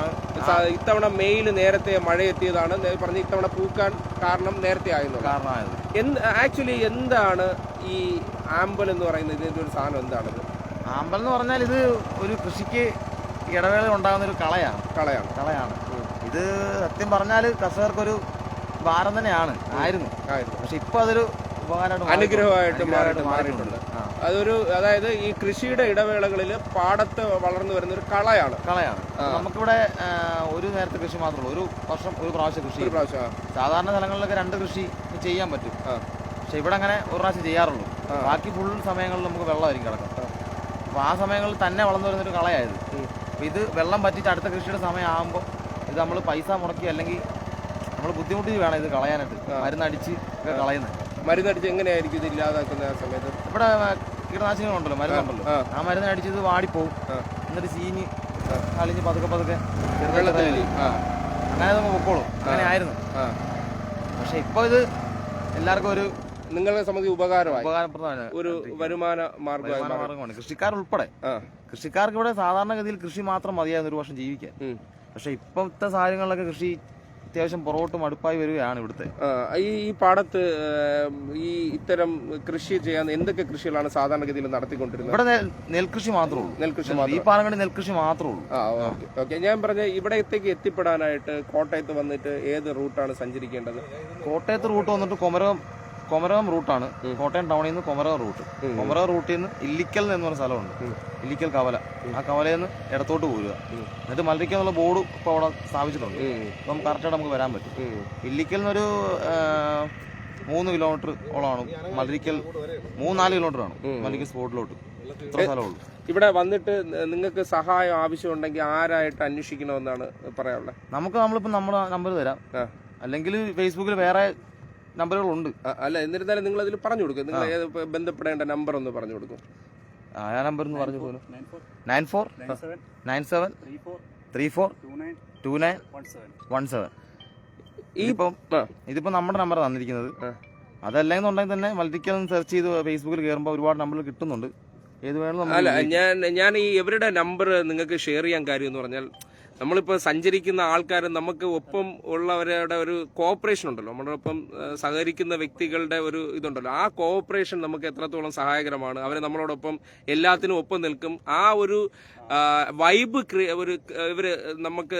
ഇത്തവണ മെയ്യിൽ നേരത്തെ മഴ എത്തിയതാണ് പറഞ്ഞ ഇത്തവണ പൂക്കാൻ കാരണം നേരത്തെ ആയിരുന്നു. ആക്ച്വലി എന്താണ് ഈ ആമ്പൽ എന്ന് പറയുന്നത്? ഇതിന്റെ ഒരു സാധനം എന്താണിത്? ആമ്പൽ എന്ന് പറഞ്ഞാൽ ഇത് ഒരു കൃഷിക്ക് ഇടവേള ഉണ്ടാകുന്ന ഒരു കളയാണ്. ഇത് സത്യം പറഞ്ഞാൽ കർഷകർക്കൊരു ഭാരം തന്നെയാണ് ആയിരുന്നു. പക്ഷെ ഇപ്പൊ അതൊരു അനുഗ്രഹമായിട്ട് മാറിയിട്ടുണ്ട്. അതായത് ഈ കൃഷിയുടെ ഇടവേളകളിൽ പാടത്ത് വളർന്നു വരുന്ന ഒരു കളയാണ്. നമുക്കിവിടെ ഒരു നേരത്തെ കൃഷി മാത്രമേ ഉള്ളൂ. ഒരു വർഷം ഒരു പ്രാവശ്യം കൃഷി. സാധാരണ സ്ഥലങ്ങളിലൊക്കെ 2 കൃഷി ചെയ്യാൻ പറ്റും. പക്ഷെ ഇവിടെ അങ്ങനെ ഒരു പ്രാവശ്യം ചെയ്യാറുള്ളൂ. ബാക്കി ഫുൾ സമയങ്ങളിൽ നമുക്ക് വെള്ളമായിരിക്കും കിടക്കുന്നത്. അപ്പോൾ ആ സമയങ്ങളിൽ തന്നെ വളർന്നു വരുന്നൊരു കളയായത്. അപ്പോൾ ഇത് വെള്ളം പറ്റിച്ച് അടുത്ത കൃഷിയുടെ സമയമാകുമ്പോൾ ഇത് നമ്മൾ പൈസ മുടക്കി അല്ലെങ്കിൽ നമ്മൾ ബുദ്ധിമുട്ടി വേണം ഇത് കളയാനായിട്ട്. മരുന്നടിച്ച് ഒക്കെ കളയുന്നത്. മരുന്നടിച്ച് എങ്ങനെയായിരിക്കും ഇത് ഇല്ലാതാക്കുന്ന സമയത്ത്? ഇവിടെ കീടനാശിനികളുണ്ടല്ലോ, മരുന്നുണ്ടല്ലോ. ആ മരുന്ന് അടിച്ച് ഇത് വാടിപ്പോവും. എന്നിട്ട് ചീഞ്ഞ് കളിഞ്ഞ് പതുക്കെ അങ്ങനെ നമുക്ക് പൊക്കോളും. അങ്ങനെ ആയിരുന്നു. പക്ഷെ ഇപ്പോൾ ഇത് എല്ലാവർക്കും ഒരു നിങ്ങളെ സംബന്ധിച്ച് ഉപകാരപ്രദമാണ്. ഒരു വരുമാന മാർഗമാണ് കൃഷിക്കാരുൾപ്പെടെ. കൃഷിക്കാർക്ക് ഇവിടെ സാധാരണഗതിയിൽ കൃഷി മാത്രം മതിയായിരുന്നു ഒരു വർഷം ജീവിക്കാൻ. പക്ഷെ ഇപ്പോഴത്തെ സാഹചര്യങ്ങളിലൊക്കെ കൃഷി അത്യാവശ്യം പുറകോട്ടും അടുപ്പായി വരികയാണ് ഇവിടുത്തെ. ഈ പാടത്ത് ഈ ഇത്തരം കൃഷി ചെയ്യാൻ എന്തൊക്കെ കൃഷികളാണ് സാധാരണഗതിയിൽ നടത്തിക്കൊണ്ടിരുന്നത്? ഇവിടെ നെൽകൃഷി മാത്രമേ ഉള്ളൂ. ഈ പാലങ്ങാടി നെൽകൃഷി മാത്രമേ ഉള്ളൂ. ഓക്കെ. ഞാൻ പറഞ്ഞ ഇവിടത്തേക്ക് എത്തിപ്പെടാനായിട്ട് കോട്ടയത്ത് വന്നിട്ട് ഏത് റൂട്ടാണ് സഞ്ചരിക്കേണ്ടത്? കോട്ടയത്ത് റൂട്ട് വന്നിട്ട് കൊമരകം റൂട്ടാണ്. കോട്ടയം ടൗണിൽ നിന്ന് കൊമരകം റൂട്ടിൽ നിന്ന് ഇല്ലിക്കൽ എന്ന് പറഞ്ഞ സ്ഥലമുണ്ട്. ഇല്ലിക്കൽ കവല. ആ കവലയിൽ നിന്ന് ഇടത്തോട്ട് പോരുക. എന്നിട്ട് മലരിക്കൽ എന്നുള്ള ബോർഡ് ഇപ്പോൾ അവിടെ സ്ഥാപിച്ചിട്ടുണ്ട്. അപ്പം കറക്റ്റായിട്ട് നമുക്ക് വരാൻ പറ്റും. ഇല്ലിക്കൽ നിന്നൊരു 3 കിലോമീറ്റർ ഓളമാണ്. മലരിക്കൽ 3-4 കിലോമീറ്റർ ആണ് മലരിക്കൽ സ്പോട്ടിലോട്ട്. ഇത്ര സ്ഥലമുള്ളൂ. ഇവിടെ വന്നിട്ട് നിങ്ങൾക്ക് സഹായം ആവശ്യമുണ്ടെങ്കിൽ ആരായിട്ട് അന്വേഷിക്കണമെന്നാണ് പറയാനുള്ളത്? നമ്മളിപ്പോൾ നമ്മുടെ നമ്പർ തരാം. അല്ലെങ്കിൽ ഫേസ്ബുക്കിൽ വേറെ നമ്പറുകളുണ്ട്. അല്ല, എന്നിരുന്നാലും നിങ്ങൾ അതിൽ പറഞ്ഞു കൊടുക്കും. നിങ്ങൾ ബന്ധപ്പെടേണ്ട നമ്പർ ഒന്ന് പറഞ്ഞു കൊടുക്കും. ആ നമ്പർ ഒന്ന് പറഞ്ഞു പോലും 9497342917. ഇതിപ്പോ നമ്മുടെ നമ്പർ തന്നിരിക്കുന്നത്. അതല്ലെന്നുണ്ടെങ്കിൽ തന്നെ മൾട്ടിക്കൽ സെർച്ച് ചെയ്ത് ഫേസ്ബുക്കിൽ കയറുമ്പോൾ ഒരുപാട് നമ്പർ കിട്ടുന്നുണ്ട്. ഏത് വേണം. അല്ല, ഞാൻ ഈ ഇവരുടെ നമ്പർ നിങ്ങൾക്ക് ഷെയർ ചെയ്യാൻ കാര്യം എന്ന് പറഞ്ഞാൽ, നമ്മളിപ്പോൾ സഞ്ചരിക്കുന്ന ആൾക്കാരും നമുക്ക് ഒപ്പം ഉള്ളവരുടെ ഒരു കോഓപ്പറേഷൻ ഉണ്ടല്ലോ, നമ്മുടെ ഒപ്പം സഹകരിക്കുന്ന വ്യക്തികളുടെ ഒരു ഇതുണ്ടല്ലോ, ആ കോഓപ്പറേഷൻ നമുക്ക് എത്രത്തോളം സഹായകരമാണ്. അവർ നമ്മളോടൊപ്പം എല്ലാത്തിനും ഒപ്പം നിൽക്കും. ആ ഒരു വൈബ് ഇവര് നമുക്ക്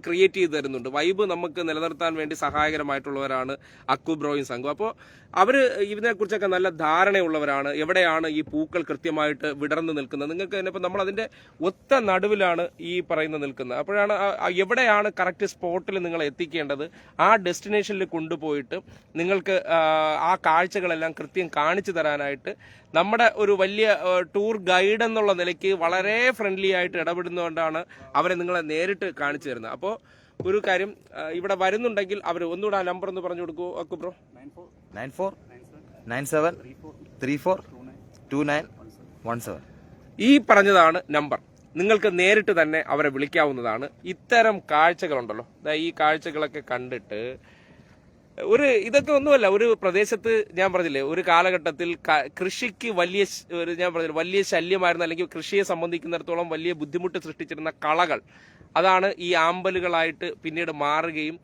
ക്രിയേറ്റ് ചെയ്ത് തരുന്നുണ്ട്. വൈബ് നമുക്ക് നിലനിർത്താൻ വേണ്ടി സഹായകരമായിട്ടുള്ളവരാണ് അക്കു ബ്രോയും സംഘം. അപ്പോൾ അവര് ഇതിനെക്കുറിച്ചൊക്കെ നല്ല ധാരണയുള്ളവരാണ്. എവിടെയാണ് ഈ പൂക്കൾ കൃത്യമായിട്ട് വിടർന്ന് നിൽക്കുന്നത്, നിങ്ങൾക്ക് തന്നെ ഇപ്പം നമ്മൾ അതിന്റെ ഒത്ത നടുവിലാണ് ഈ പറയുന്ന നിൽക്കുന്നത്. അപ്പോഴാണ് എവിടെയാണ് കറക്റ്റ് സ്പോട്ടിൽ നിങ്ങൾ എത്തിക്കേണ്ടത്, ആ ഡെസ്റ്റിനേഷനിൽ കൊണ്ടുപോയിട്ട് നിങ്ങൾക്ക് ആ കാഴ്ചകളെല്ലാം കൃത്യം കാണിച്ചു തരാനായിട്ട് നമ്മുടെ ഒരു വലിയ ടൂർ ഗൈഡ് എന്നുള്ള നിലയ്ക്ക് വളരെ ഫ്രണ്ട്ലി ആയിട്ട് ഇടപെടുന്നതുകൊണ്ടാണ് അവരെ നിങ്ങളെ നേരിട്ട് കാണിച്ചു തരുന്നത്. അപ്പോൾ ഒരു കാര്യം, ഇവിടെ വരുന്നുണ്ടെങ്കിൽ അവർ ഒന്നുകൂടെ ആ നമ്പർ ഒന്ന് പറഞ്ഞു കൊടുക്കൂ അക്കു ബ്രോ. 9497342917. ഈ പറഞ്ഞതാണ് നമ്പർ. നിങ്ങൾക്ക് നേരിട്ട് തന്നെ അവരെ വിളിക്കാവുന്നതാണ്. ഇത്തരം കാഴ്ചകളുണ്ടല്ലോ, ഈ കാഴ്ചകളൊക്കെ കണ്ടിട്ട് ഇതൊക്കെ ഒന്നുമല്ല, ഒരു പ്രദേശത്ത് ഞാൻ പറഞ്ഞില്ലേ, ഒരു കാലഘട്ടത്തിൽ കൃഷിക്ക് വലിയ ശല്യമായിരുന്ന, അല്ലെങ്കിൽ കൃഷിയെ സംബന്ധിക്കുന്നിടത്തോളം വലിയ ബുദ്ധിമുട്ട് സൃഷ്ടിച്ചിരുന്ന കളകൾ, അതാണ് ഈ ആമ്പലുകളായിട്ട് പിന്നീട് മാറുകയും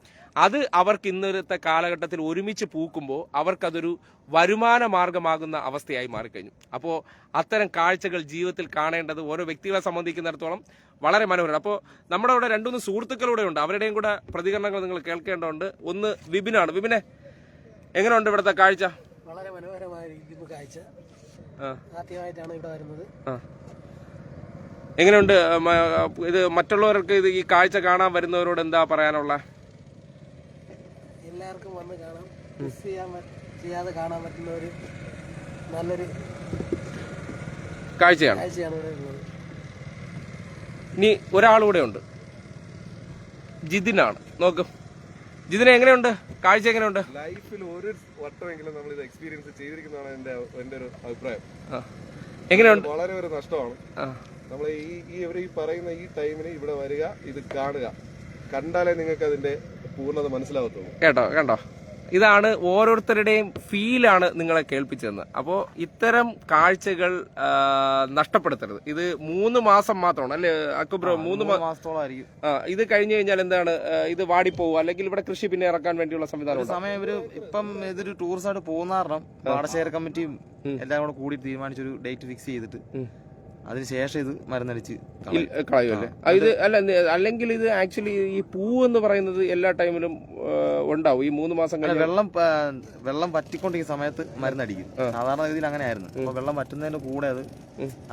അത് അവർക്ക് ഇന്നത്തെ കാലഘട്ടത്തിൽ ഒരുമിച്ച് പൂക്കുമ്പോൾ അവർക്കതൊരു വരുമാന മാർഗമാകുന്ന അവസ്ഥയായി മാറിക്കഴിഞ്ഞു. അപ്പോൾ അത്തരം കാഴ്ചകൾ ജീവിതത്തിൽ കാണേണ്ടത് ഓരോ വ്യക്തികളെ സംബന്ധിക്കുന്നിടത്തോളം വളരെ മനോഹരം. അപ്പോൾ നമ്മുടെ അവിടെ രണ്ടുമൂന്ന് സുഹൃത്തുക്കളൂടെ ഉണ്ട്, അവരുടെയും കൂടെ പ്രതികരണങ്ങൾ നിങ്ങൾ കേൾക്കേണ്ടതുണ്ട്. ഒന്ന് വിപിനാണ്. വിപിനെ, എങ്ങനെയുണ്ട് ഇവിടുത്തെ കാഴ്ച? വളരെ മനോഹരമായിരിക്കുന്നു കാഴ്ച. ആദ്യമായിട്ടാണ് ഇവിടെ വരുന്നത്. എങ്ങനെയുണ്ട് ഇത്? മറ്റുള്ളവർക്ക് ഇത് ഈ കാഴ്ച കാണാൻ വരുന്നവരോട് എന്താ പറയാനുള്ള? എല്ലാവർക്കും വന്ന് കാണാം, മിസ് ചെയ്യാതെ കാണാൻ പറ്റുന്ന ഒരു നല്ലൊരു കാഴ്ചയാണ് ഇവിടെ ഉള്ളത്. ഇനി ഒരാളുകൂടെ ഉണ്ട്, ജിതിനാണ്. നോക്കും ജിതിനെ, എങ്ങനെയുണ്ട് കാഴ്ച? എങ്ങനെയുണ്ട്? ലൈഫിൽ ഒരു വട്ടമെങ്കിലും നമ്മൾ ഇത് എക്സ്പീരിയൻസ് ചെയ്തിരിക്കുന്നതാണ് എന്റെ ഒരു അഭിപ്രായം. എങ്ങനെയുണ്ട്? വളരെ ഒരു നഷ്ടമാണ്. നമ്മൾ ഈ പറയുന്ന ഈ ടൈമിന് ഇവിടെ വരിക, ഇത് കാണുക, കണ്ടാലേ നിങ്ങൾക്ക് അതിന്റെ പൂർണ്ണത മനസ്സിലാവത്തുള്ളൂ. കേട്ടോ, ഇതാണ് ഓരോരുത്തരുടെയും ഫീലാണ് നിങ്ങളെ കേൾപ്പിച്ചതെന്ന്. അപ്പോൾ ഇത്തരം കാഴ്ചകൾ നഷ്ടപ്പെടുത്തരുത്. ഇത് 3 മാസം മാത്രമാണ് അല്ലേ അക്ബർ? 3 മാസത്തോളമായിരിക്കും. ഇത് കഴിഞ്ഞു കഴിഞ്ഞാൽ എന്താണ്, ഇത് വാടിപ്പോവും, അല്ലെങ്കിൽ ഇവിടെ കൃഷി പിന്നെ ഇറക്കാൻ വേണ്ടിയുള്ള സംവിധാനം സമയം ഇവര് ഇപ്പം ഇതൊരു ടൂറിസ്റ്റ് പോകുന്ന കാരണം പാടശേഖര കമ്മിറ്റിയും എല്ലാം കൂടെ കൂടി തീരുമാനിച്ചൊരു ഡേറ്റ് ഫിക്സ് ചെയ്തിട്ട് അതിനുശേഷം ഇത് മരുന്നടിച്ച് കളയുമല്ലേ? ഇത് അല്ലെങ്കിൽ ഇത് ആക്ച്വലി ഈ പൂ എന്ന് പറയുന്നത് എല്ലാ ടൈമിലും ഉണ്ടാവും. ഈ 3 മാസം വെള്ളം പറ്റിക്കൊണ്ടിരിക്കുന്ന സമയത്ത് മരുന്നടിക്കും. സാധാരണ രീതിയിൽ അങ്ങനെയായിരുന്നു. അപ്പൊ വെള്ളം പറ്റുന്നതിന്റെ കൂടെ അത്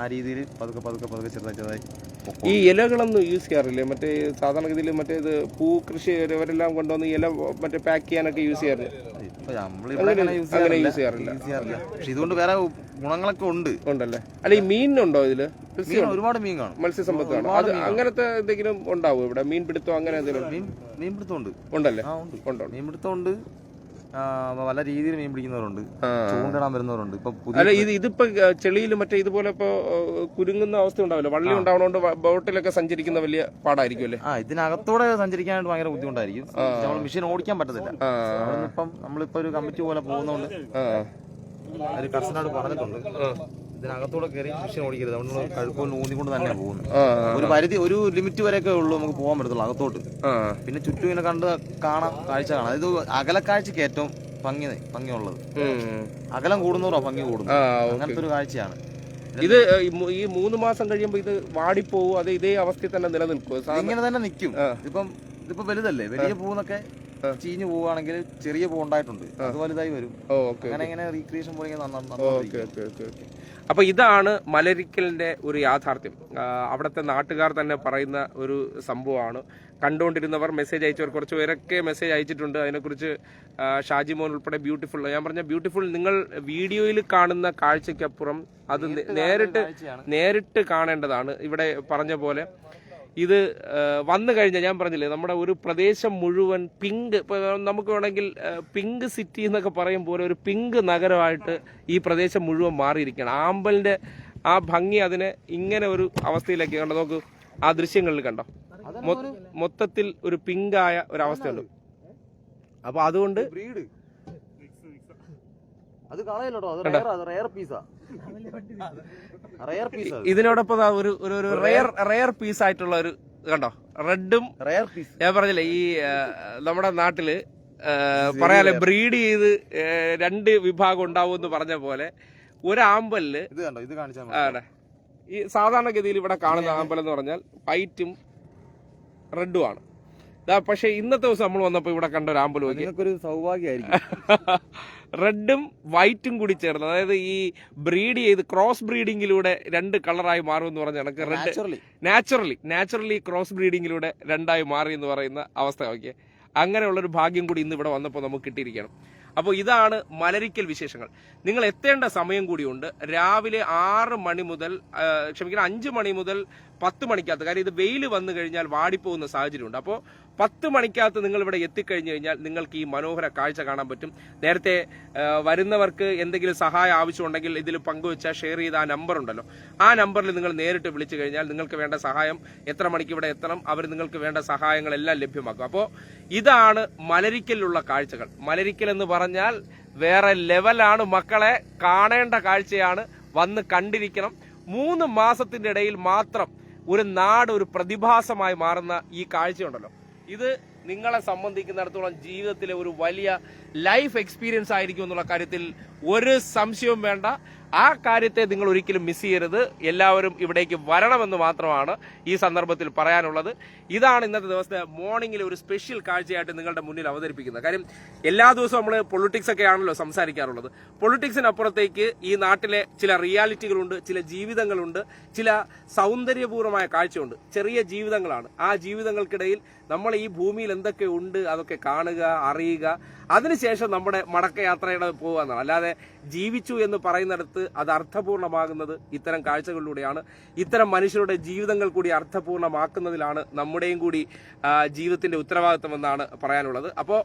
ആ രീതിയിൽ പതുക്കെ ചെറുതായി. ഈ ഇലകളൊന്നും യൂസ് ചെയ്യാറില്ലേ? മറ്റേ സാധാരണ ഗതിയിൽ മറ്റേത് പൂ കൃഷി ഇവരെല്ലാം കൊണ്ടുവന്ന് ഇല മറ്റേ പാക്ക് ചെയ്യാനൊക്കെ യൂസ് ചെയ്യാറില്ല. യൂസ് ചെയ്യാറില്ല. പക്ഷെ ഇതുകൊണ്ട് വേറെ ഗുണങ്ങളൊക്കെ ഉണ്ടല്ലേ? അല്ല, ഈ മീനുണ്ടോ ഇതില്? ഒരുപാട് മീൻ കാണും, മത്സ്യസമ്പത്താണ്. അത് അങ്ങനത്തെ എന്തെങ്കിലും ഉണ്ടാവും ഇവിടെ? മീൻപിടുത്തം അങ്ങനെ എന്തെങ്കിലും? മീൻപിടുത്തം ഉണ്ടല്ലേ? മീൻപിടുത്തം ഉണ്ട്. പല രീതിയിൽ മീൻ പിടിക്കുന്നവരുണ്ട്, ചൂണ്ടിടാൻ വരുന്നവരുണ്ട്. അല്ല, ഇതിപ്പോ ചെളിയിൽ മറ്റേ ഇതുപോലെ ഇപ്പൊ കുരുങ്ങുന്ന അവസ്ഥ ഉണ്ടാവില്ല, വള്ളി ഉണ്ടാവണോണ്ട് ബോട്ടിലൊക്കെ സഞ്ചരിക്കുന്ന വലിയ പാടായിരിക്കും അല്ലേ? ഇതിനകത്തൂടെ സഞ്ചരിക്കാനായിട്ട് ഭയങ്കര ബുദ്ധിമുട്ടായിരിക്കും. നമ്മൾ മെഷീൻ ഓടിക്കാൻ പറ്റത്തില്ല. ഇപ്പം നമ്മളിപ്പോ ഒരു കമ്മിറ്റി പോലെ പോകുന്നോണ്ട് ഒരു കർശനോട് പറഞ്ഞിട്ടുണ്ട്, ഇതിനകത്തൂടെ കയറി മെഷീൻ ഓടിക്കരുത്, അവിടെ കഴുക്കോൽ ഊന്നിക്കൊണ്ട് തന്നെ പോകുന്നു. ഒരു ലിമിറ്റ് വരെയൊക്കെ ഉള്ളൂ നമുക്ക് പോകാൻ പറ്റത്തുള്ളൂ അകത്തോട്ട്. പിന്നെ ചുറ്റും ഇങ്ങനെ കാണാം, കാഴ്ച കാണാം. ഇത് അകലക്കാഴ്ചക്ക് ഏറ്റവും ഭംഗിയുള്ളത്. അകലം കൂടുന്നവരോ ഭംഗി കൂടുന്നു, അങ്ങനത്തെ ഒരു കാഴ്ചയാണ് ഇത്. ഈ 3 മാസം കഴിയുമ്പോ ഇത് വാടിപ്പോവും, അത് ഇതേ അവസ്ഥയിൽ തന്നെ നിലനിൽക്കും? ഇങ്ങനെ തന്നെ നിൽക്കും. ഇതിപ്പോ വലുതല്ലേ, വലിയ പൂന്നൊക്കെ ചീഞ്ഞു പോവുകയാണെങ്കിൽ ചെറിയ പൂ ഉണ്ടായിട്ടുണ്ട്, അത് വലുതായി വരും. അങ്ങനെ റീക്രിയേഷൻ പോലെ. അപ്പൊ ഇതാണ് മലരിക്കലിന്റെ ഒരു യാഥാർത്ഥ്യം. അവിടുത്തെ നാട്ടുകാർ തന്നെ പറയുന്ന ഒരു സംഭവമാണ്. കണ്ടുകൊണ്ടിരുന്നവർ, മെസ്സേജ് അയച്ചവർ കുറച്ച് പേരൊക്കെ മെസ്സേജ് അയച്ചിട്ടുണ്ട്. അതിനെക്കുറിച്ച് ഷാജിമോൻ ഉൾപ്പെടെ ബ്യൂട്ടിഫുൾ, ഞാൻ പറഞ്ഞ ബ്യൂട്ടിഫുൾ, നിങ്ങൾ വീഡിയോയിൽ കാണുന്ന കാഴ്ചയ്ക്കപ്പുറം അത് നേരിട്ട് കാണേണ്ടതാണ്. ഇവിടെ പറഞ്ഞ പോലെ ഇത് വന്നു കഴിഞ്ഞാൽ, ഞാൻ പറഞ്ഞില്ലേ, നമ്മുടെ ഒരു പ്രദേശം മുഴുവൻ പിങ്ക്, ഇപ്പൊ നമുക്ക് വേണമെങ്കിൽ പിങ്ക് സിറ്റി എന്നൊക്കെ പറയും പോലെ ഒരു പിങ്ക് നഗരമായിട്ട് ഈ പ്രദേശം മുഴുവൻ മാറിയിരിക്കുകയാണ്. ആമ്പലിന്റെ ആ ഭംഗി അതിനെ ഇങ്ങനെ ഒരു അവസ്ഥയിലേക്ക് കണ്ടോ, നോക്കൂ ആ ദൃശ്യങ്ങളിൽ കണ്ടോ, മൊത്തത്തിൽ ഒരു പിങ്കായ ഒരു അവസ്ഥയുണ്ട്. അപ്പൊ അതുകൊണ്ട് ബ്രീഡ് അത് കളയല്ലോ, ഇതിനോടൊപ്പം ഒരു റെയർ പീസ് ആയിട്ടുള്ള ഒരു കണ്ടോ, റെഡും ഞാൻ പറഞ്ഞില്ലേ ഈ നമ്മുടെ നാട്ടില് പറയാലേ ബ്രീഡ് ചെയ്ത് 2 വിഭാഗം ഉണ്ടാവും എന്ന് പറഞ്ഞ പോലെ ഒരാമ്പലില് ഈ സാധാരണഗതിയിൽ ഇവിടെ കാണുന്ന ആമ്പൽ എന്ന് പറഞ്ഞാൽ വൈറ്റും റെഡും ആണ്. പക്ഷെ ഇന്നത്തെ ദിവസം നമ്മൾ വന്നപ്പോ ഇവിടെ കണ്ട ഒരു ആമ്പൽ ഒരു സൗഭാഗ്യമായിരിക്കും. റെഡും വൈറ്റും കൂടി ചേർന്ന്, അതായത് ഈ ബ്രീഡ് ചെയ്ത് ക്രോസ് ബ്രീഡിങ്ങിലൂടെ 2 കളറായി മാറും എന്ന് പറഞ്ഞ കണക്ക് റെഡ് നാച്ചുറലി ക്രോസ് ബ്രീഡിങ്ങിലൂടെ 2ആയി മാറി എന്ന് പറയുന്ന അവസ്ഥ. ഓക്കെ, അങ്ങനെയുള്ളൊരു ഭാഗ്യം കൂടി ഇന്ന് ഇവിടെ വന്നപ്പോൾ നമുക്ക് കിട്ടിയിരിക്കണം. അപ്പോൾ ഇതാണ് മലരിക്കൽ വിശേഷങ്ങൾ. നിങ്ങൾ എത്തേണ്ട സമയം കൂടിയുണ്ട്. രാവിലെ 6 മണി മുതൽ 5 മണി മുതൽ 10 മണിക്കകത്ത്, കാര്യം ഇത് വെയിൽ വന്നു കഴിഞ്ഞാൽ വാടിപ്പോകുന്ന സാഹചര്യമുണ്ട്. അപ്പോൾ 10 മണിക്കകത്ത് നിങ്ങൾ ഇവിടെ എത്തിക്കഴിഞ്ഞു കഴിഞ്ഞാൽ നിങ്ങൾക്ക് ഈ മനോഹര കാഴ്ച കാണാൻ പറ്റും. നേരത്തെ വരുന്നവർക്ക് എന്തെങ്കിലും സഹായം ആവശ്യമുണ്ടെങ്കിൽ ഇതിൽ പങ്കുവെച്ചാൽ ഷെയർ ചെയ്ത ആ നമ്പർ ഉണ്ടല്ലോ, ആ നമ്പറിൽ നിങ്ങൾ നേരിട്ട് വിളിച്ചു കഴിഞ്ഞാൽ നിങ്ങൾക്ക് വേണ്ട സഹായം, എത്ര മണിക്ക് ഇവിടെ എത്തണം, അവർ നിങ്ങൾക്ക് വേണ്ട സഹായങ്ങളെല്ലാം ലഭ്യമാക്കും. അപ്പോൾ ഇതാണ് മലരിക്കലിലുള്ള കാഴ്ചകൾ. മലരിക്കൽ എന്ന് പറഞ്ഞാൽ വേറെ ലെവലാണ് മക്കളെ, കാണേണ്ട കാഴ്ചയാണ്, വന്ന് കണ്ടിരിക്കണം. 3 മാസത്തിന്റെ ഇടയിൽ മാത്രം ഒരു നാട് ഒരു പ്രതിഭാസമായി മാറുന്ന ഈ കാഴ്ചയുണ്ടല്ലോ, ഇത് നിങ്ങളെ സംബന്ധിക്കുന്നിടത്തോളം ജീവിതത്തിലെ ഒരു വലിയ ലൈഫ് എക്സ്പീരിയൻസ് ആയിരിക്കും എന്നുള്ള കാര്യത്തിൽ ഒരു സംശയവും വേണ്ട. ആ കാര്യത്തെ നിങ്ങൾ ഒരിക്കലും മിസ് ചെയ്യരുത്. എല്ലാവരും ഇവിടേക്ക് വരണമെന്ന് മാത്രമാണ് ഈ സന്ദർഭത്തിൽ പറയാനുള്ളത്. ഇതാണ് ഇന്നത്തെ ദിവസത്തെ മോർണിംഗിലെ ഒരു സ്പെഷ്യൽ കാഴ്ചയായിട്ട് നിങ്ങളുടെ മുന്നിൽ അവതരിപ്പിക്കുന്നത്. കാര്യം എല്ലാ ദിവസവും നമ്മൾ പൊളിറ്റിക്സ് ഒക്കെ ആണല്ലോ സംസാരിക്കാറുള്ളത്. പൊളിറ്റിക്സിനപ്പുറത്തേക്ക് ഈ നാട്ടിലെ ചില റിയാലിറ്റികളുണ്ട്, ചില ജീവിതങ്ങളുണ്ട്, ചില സൗന്ദര്യപൂർവമായ കാഴ്ചയുണ്ട്. ചെറിയ ജീവിതങ്ങളാണ്. ആ ജീവിതങ്ങൾക്കിടയിൽ നമ്മൾ ഈ ഭൂമിയിൽ എന്തൊക്കെ ഉണ്ട് അതൊക്കെ കാണുക, അറിയുക, അതിനുശേഷം നമ്മുടെ മടക്കയാത്രയുടെ പോകുക എന്നാണ്. അല്ലാതെ ജീവിച്ചു എന്ന് പറയുന്നിടത്ത് അത് അർത്ഥപൂർണമാകുന്നത് ഇത്തരം കാഴ്ചകളിലൂടെയാണ്. ഇത്തരം മനുഷ്യരുടെ ജീവിതങ്ങൾ കൂടി അർത്ഥപൂർണമാക്കുന്നതിലാണ് നമ്മുടെയും കൂടി ജീവിതത്തിന്റെ ഉത്തരവാദിത്വം എന്നാണ് പറയാനുള്ളത്. അപ്പോൾ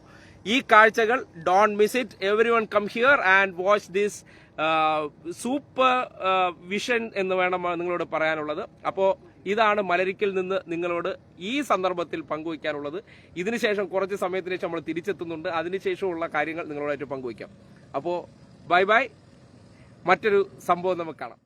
ഈ കാഴ്ചകൾ don't miss it. Everyone come here and watch this super vision എന്ന് വേണം നിങ്ങളോട് പറയാനുള്ളത്. അപ്പോൾ ഇതാണ് മലരിക്കൽ നിന്ന് നിങ്ങളോട് ഈ സന്ദർഭത്തിൽ പങ്കുവയ്ക്കാനുള്ളത്. ഇതിനുശേഷം കുറച്ച് സമയത്തിന് ശേഷം നമ്മൾ തിരിച്ചെത്തുന്നുണ്ട്. അതിനുശേഷമുള്ള കാര്യങ്ങൾ നിങ്ങളോടായിട്ട് പങ്കുവയ്ക്കാം. അപ്പോൾ ബൈ ബൈ. മറ്റൊരു സംഭവം നമുക്ക് കാണാം.